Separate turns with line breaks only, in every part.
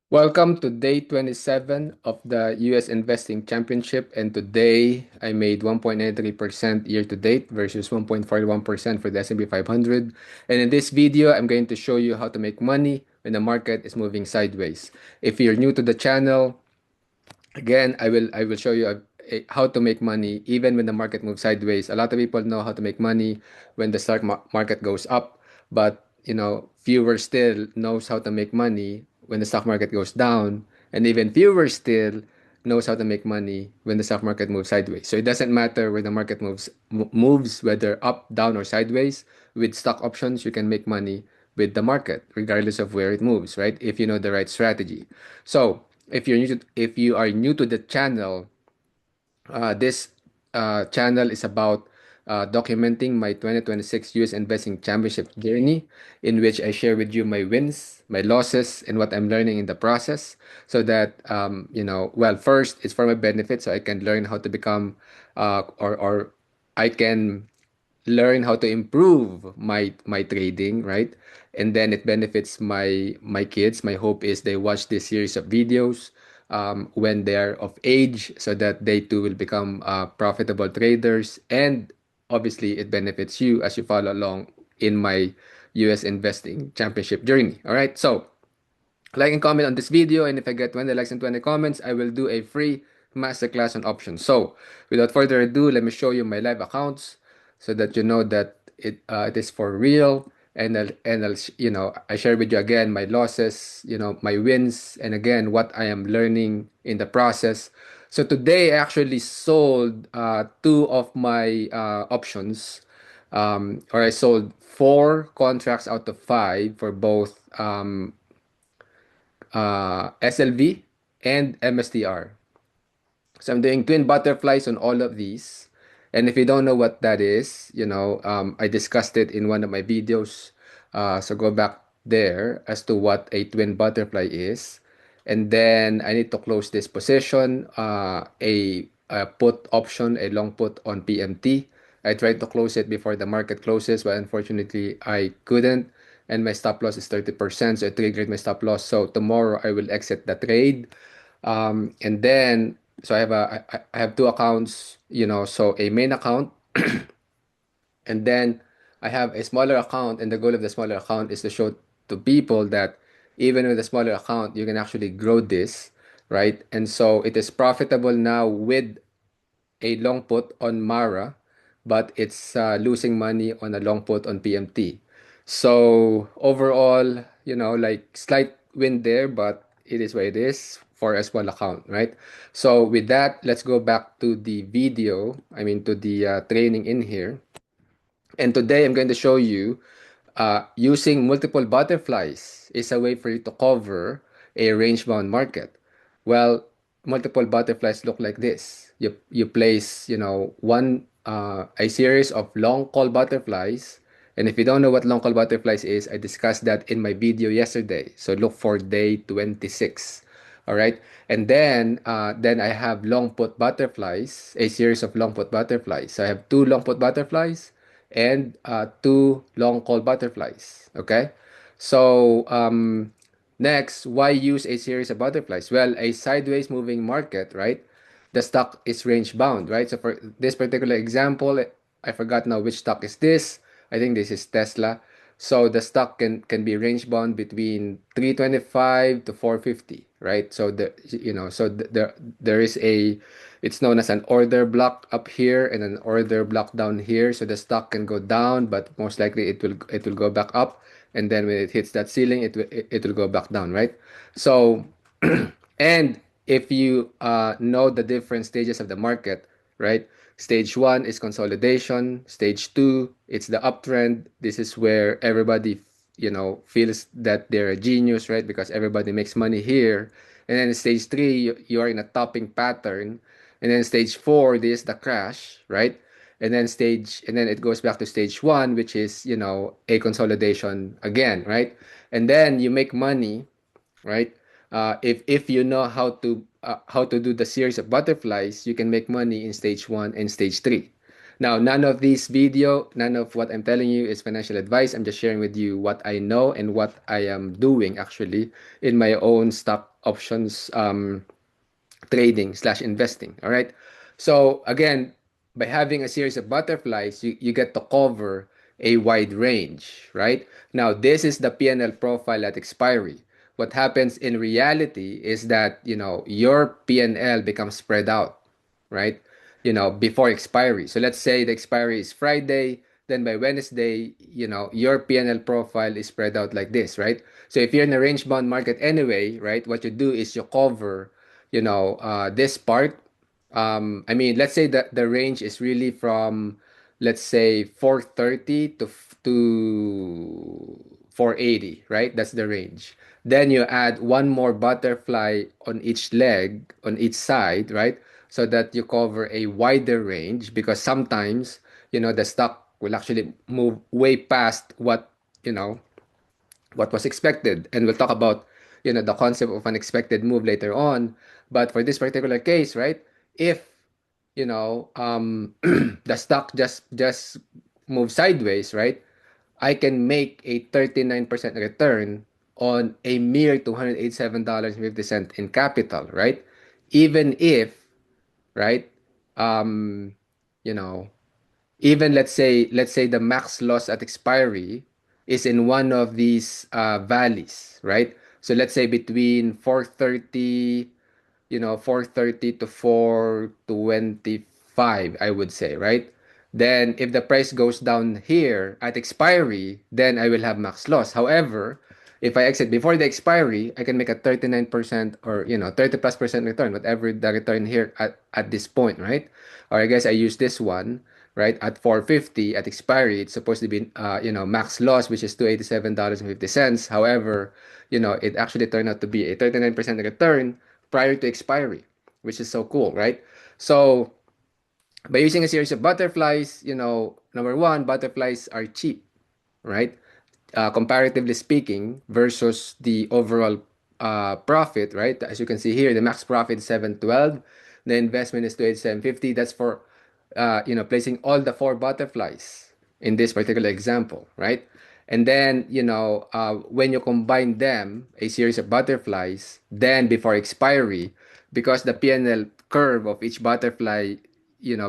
Welcome to day 27 of the US Investing Championship. And today I made 1.93% year to date versus 1.41% for the S&P 500. And in this video, I'm going to show you how to make money when the market is moving sideways. If you're new to the channel, again, I will show you how to make money even when the market moves sideways. A lot of people know how to make money when the market goes up, but fewer still knows how to make money when the stock market goes down, and even fewer still knows how to make money when the stock market moves sideways. So it doesn't matter where the market moves, whether up, down, or sideways. With stock options, you can make money with the market, regardless of where it moves, right? If you know the right strategy. So if you are new to the channel, this channel is about documenting my 2026 US Investing Championship journey, in which I share with you my wins, my losses, and what I'm learning in the process. So that well, first it's for my benefit, so I can learn how to become, or I can learn how to improve my trading, right? And then it benefits my kids. My hope is they watch this series of videos when they're of age, so that they too will become profitable traders. And obviously it benefits you as you follow along in my US investing championship journey. All right, so like and comment on this video, and if I get 20 likes and 20 comments, I will do a free masterclass on options. So without further ado, let me show you my live accounts so that you know that it is for real. And I share with you again my losses, my wins, and again what I am learning in the process. So today I actually sold two of my options, or I sold four contracts out of five for both SLV and MSTR. So I'm doing twin butterflies on all of these. And if you don't know what that is, I discussed it in one of my videos. So go back there as to what a twin butterfly is. And then I need to close this position, a put option, a long put on PMT. I tried to close it before the market closes, but unfortunately I couldn't. And my stop loss is 30%, so it triggered my stop loss. So tomorrow I will exit the trade. And then, so I have two accounts, so a main account, and then I have a smaller account, and the goal of the smaller account is to show to people that even with a smaller account, you can actually grow this, right? And so it is profitable now with a long put on Mara, but it's losing money on a long put on PMT. So overall, like slight win there, but it is what it is for a small account, right? So with that, let's go back to the video. I mean, to the training in here. And today I'm going to show you using multiple butterflies is a way for you to cover a range-bound market. Well, multiple butterflies look like this. You place, a series of long call butterflies. And if you don't know what long call butterflies is, I discussed that in my video yesterday. So look for day 26. All right. And then I have long put butterflies, a series of long put butterflies. So I have two long put butterflies and two long call butterflies. Okay. So next, why use a series of butterflies? Well, a sideways moving market, right? The stock is range bound, right? So for this particular example, I forgot now which stock is this. I think this is Tesla. So the stock can be range bound between 325 to 450, right? So there is a, it's known as an order block up here and an order block down here. So the stock can go down, but most likely it will go back up, and then when it hits that ceiling, it will go back down, right? So and if you know the different stages of the market, right? Stage one is consolidation. Stage two, it's the uptrend. This is where everybody, feels that they're a genius, right? Because everybody makes money here. And then stage three, you are in a topping pattern. And then stage four, this is the crash, right? And then it goes back to stage one, which is, a consolidation again, right? And then you make money, right? If you know how to do the series of butterflies, you can make money in stage one and stage three. Now, none of what I'm telling you is financial advice. I'm just sharing with you what I know and what I am doing actually in my own stock options trading slash investing. All right. So again, by having a series of butterflies, you get to cover a wide range, right? Now, this is the PNL profile at expiry. What happens in reality is that, your PNL becomes spread out, right? Before expiry. So let's say the expiry is Friday, then by Wednesday, your PNL profile is spread out like this, right? So if you're in a range bound market anyway, right, what you do is you cover, this part. I mean, let's say that the range is really from, let's say 430 to 480, right? That's the range. Then you add one more butterfly on each leg, on each side, right? So that you cover a wider range because sometimes, the stock will actually move way past you know, what was expected. And we'll talk about, the concept of an expected move later on. But for this particular case, right, if, the stock just moves sideways, right, I can make a 39% return on a mere $287.50 in capital, right? Even if, right, um, you know, even let's say the max loss at expiry is in one of these valleys, right? So let's say between 430, 430 to 425, I would say, right? Then if the price goes down here at expiry, then I will have max loss. However, if I exit before the expiry, I can make a 39% or 30 plus percent return, whatever the return here at this point, right? Or I guess I use this one, right? At 450 at expiry, it's supposed to be max loss, which is $287.50. However, it actually turned out to be a 39% return prior to expiry, which is so cool, right? So by using a series of butterflies, number one, butterflies are cheap, right? Comparatively speaking, versus the overall profit, right? As you can see here, the max profit is 712, the investment is 287.50. That's for placing all the four butterflies in this particular example, right? And then, when you combine them, a series of butterflies, then before expiry, because the PNL curve of each butterfly,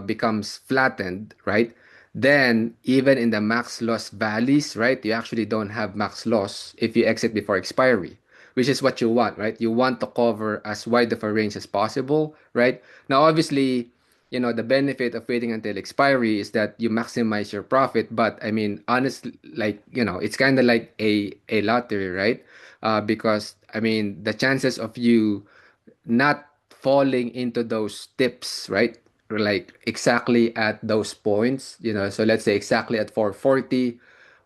becomes flattened, right? Then, even in the max loss valleys, right, you actually don't have max loss if you exit before expiry, which is what you want, right? You want to cover as wide of a range as possible, right? Now, obviously, the benefit of waiting until expiry is that you maximize your profit. But I mean, honestly, like, it's kind of like a lottery, right? Because I mean, the chances of you not falling into those tips, right? Like exactly at those points, so let's say exactly at 440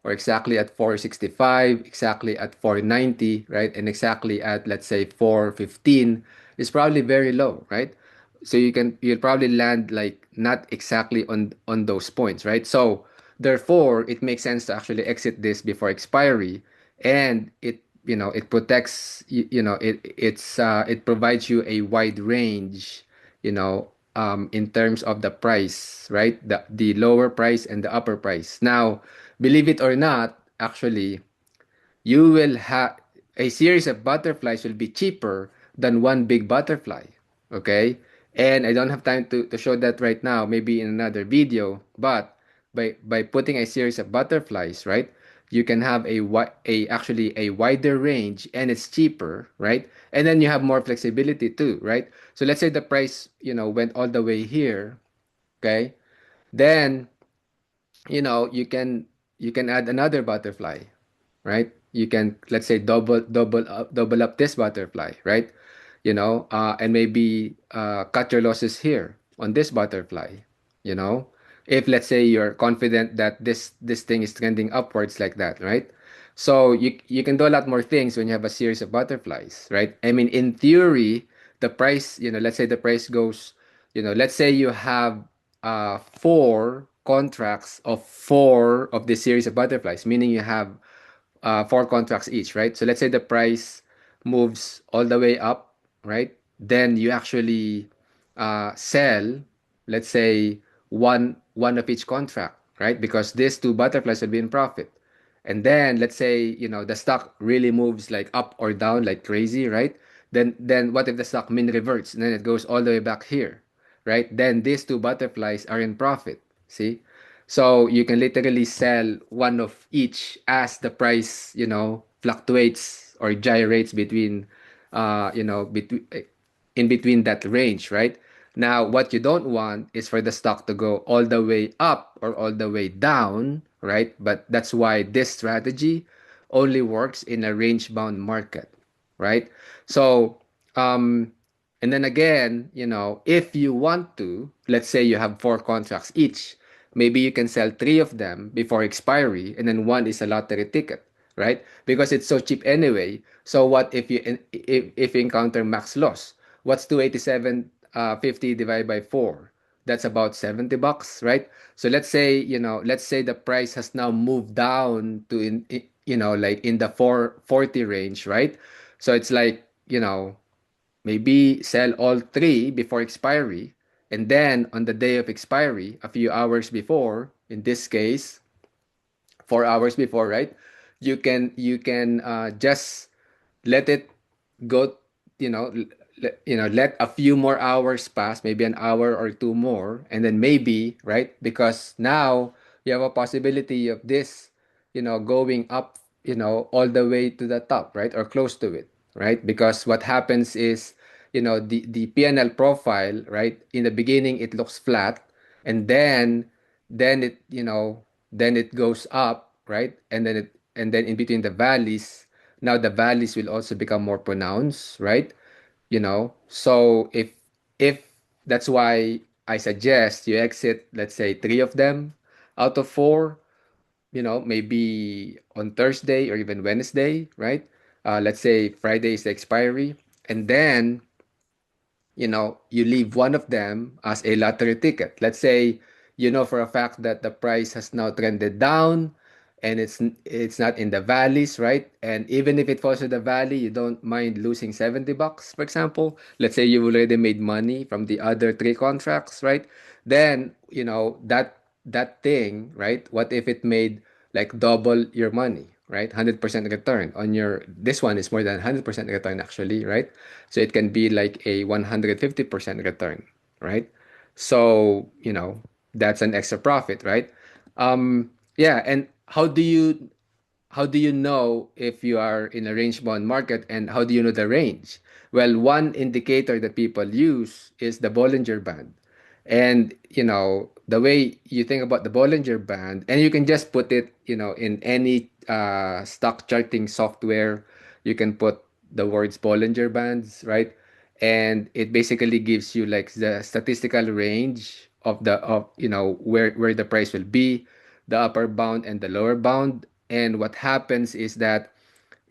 or exactly at 465, exactly at 490, right? And exactly at, let's say, 415 is probably very low, right? So you'll probably land like not exactly on those points, right? So therefore, it makes sense to actually exit this before expiry, and it protects it provides you a wide range, in terms of the price, right? The lower price and the upper price. Now, believe it or not, actually, you will have a series of butterflies will be cheaper than one big butterfly. Okay? And I don't have time to show that right now, maybe in another video, but by putting a series of butterflies, right? You can have actually a wider range and it's cheaper, right? And then you have more flexibility too, right? So let's say the price, went all the way here, okay? Then you can add another butterfly, right? You can, let's say, double up this butterfly, right? And maybe cut your losses here on this butterfly, you know if let's say you're confident that this thing is trending upwards like that, right? So you can do a lot more things when you have a series of butterflies, right? I mean, in theory, the price, let's say the price goes, let's say you have four contracts of four of this series of butterflies, meaning you have four contracts each, right? So let's say the price moves all the way up, right? Then you actually sell, let's say, one. one of each contract, right? Because these two butterflies will be in profit. And then let's say, the stock really moves like up or down like crazy, right? Then what if the stock mean reverts and then it goes all the way back here, right? Then these two butterflies are in profit. See? So you can literally sell one of each as the price, fluctuates or gyrates between in between that range, right? Now, what you don't want is for the stock to go all the way up or all the way down, right? But that's why this strategy only works in a range bound market, right? So, um, and then again, if you want to, let's say you have four contracts each, maybe you can sell three of them before expiry, and then one is a lottery ticket, right? Because it's so cheap anyway. So what if you encounter max loss? What's 287.50 divided by 4? That's about $70, right? So let's say the price has now moved down to like in the 440 range, right? So it's like, maybe sell all three before expiry, and then on the day of expiry, a few hours before, in this case, 4 hours before, right? You can just let it go, let a few more hours pass, maybe an hour or two more, and then maybe, right? Because now you have a possibility of this, going up, all the way to the top, right? Or close to it, right? Because what happens is, the PNL profile, right? In the beginning, it looks flat, and then it goes up, right? And then in between the valleys, now the valleys will also become more pronounced, right? So if that's why I suggest you exit, let's say, three of them out of four, maybe on Thursday or even Wednesday, right? Let's say Friday is the expiry, and then you leave one of them as a lottery ticket. Let's say you know for a fact that the price has now trended down and it's not in the valleys, right? And even if it falls to the valley, you don't mind losing $70, for example. Let's say you already made money from the other three contracts, right? Then, that thing, right? What if it made like double your money, right? 100% return on your, this one is more than 100% return actually, right? So it can be like a 150% return, right? So, that's an extra profit, right? Yeah, and how do you know if you are in a range bound market, and how do you know the range? Well, one indicator that people use is the Bollinger Band. And, the way you think about the Bollinger Band, and you can just put it, in any stock charting software, you can put the words Bollinger Bands, right? And it basically gives you like the statistical range of where the price will be, the upper bound and the lower bound. And what happens is that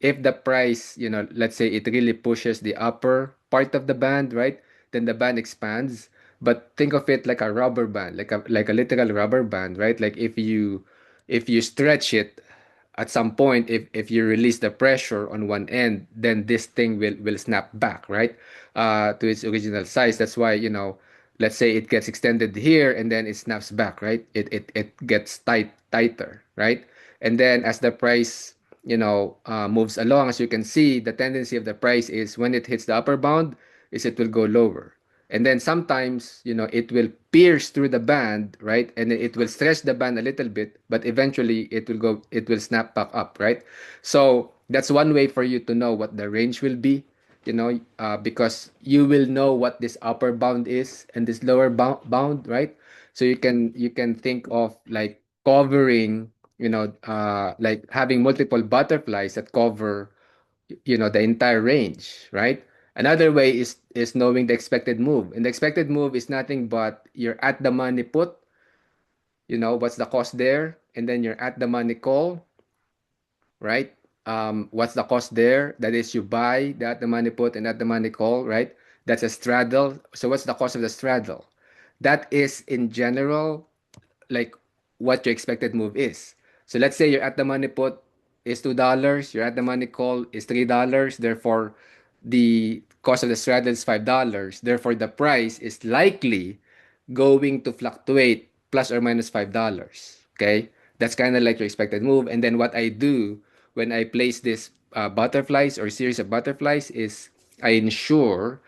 if the price, let's say it really pushes the upper part of the band, right? Then the band expands. But think of it like a rubber band, like a literal rubber band, right? Like if you stretch it at some point, if you release the pressure on one end, then this thing will snap back, right? To its original size. That's why, let's say it gets extended here and then it snaps back, right? It gets tighter, right? And then as the price, moves along, as you can see, the tendency of the price is when it hits the upper bound, is it will go lower. And then sometimes, it will pierce through the band, right? And it will stretch the band a little bit, but eventually it will snap back up, right? So that's one way for you to know what the range will be, because you will know what this upper bound is and this lower bound, right? So you can think of like covering, like having multiple butterflies that cover, the entire range, right? Another way is knowing the expected move. And the expected move is nothing but you're at the money put, what's the cost there, and then you're at the money call, right? What's the cost there? That is, you buy the at the money put and at the money call, right? That's a straddle. So what's the cost of the straddle? That is in general like what your expected move is. So let's say your at the money put is $2, your at the money call is $3. Therefore, the cost of the straddle is $5. Therefore, the price is likely going to fluctuate, plus or minus $5. Okay, that's kind of like your expected move. And then what I do when I place this butterflies or series of butterflies is I ensure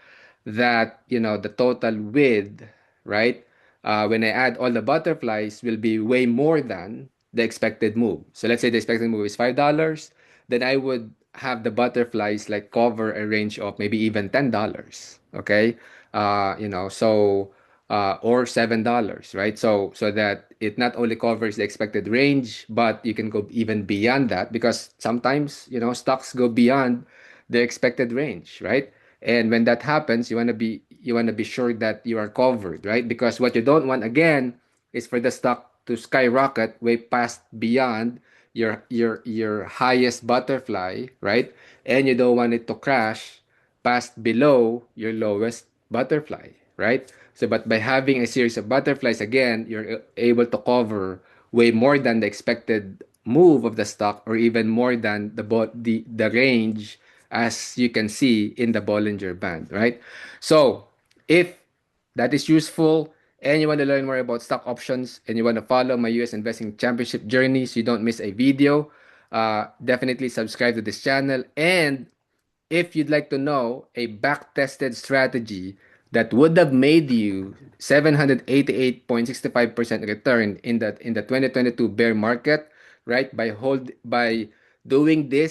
that the total width, right? When I add all the butterflies, will be way more than the expected move. So let's say the expected move is $5, then I would have the butterflies like cover a range of maybe even $10. Okay, or $7, right? So that it not only covers the expected range, but you can go even beyond that because sometimes stocks go beyond the expected range, right? And when that happens, you want to be sure that you are covered, right? Because what you don't want again is for the stock to skyrocket way past beyond your highest butterfly, right? And you don't want it to crash past below your lowest butterfly, right? So, but by having a series of butterflies, again, you're able to cover way more than the expected move of the stock, or even more than the range, as you can see in the Bollinger Band, right? So, if that is useful and you want to learn more about stock options and you want to follow my US Investing Championship journey so you don't miss a video, definitely subscribe to this channel. And if you'd like to know a back-tested strategy that would have made you 788.65% return in the 2022 bear market, right? By doing the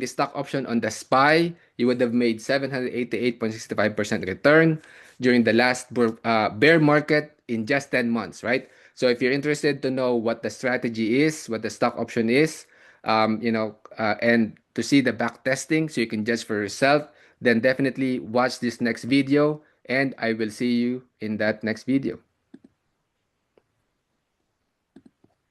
stock option on the SPY, you would have made 788.65% return during the last bear market in just 10 months, right? So if you're interested to know what the strategy is, what the stock option is, and to see the back testing so you can judge for yourself, then definitely watch this next video and I will see you in that next video.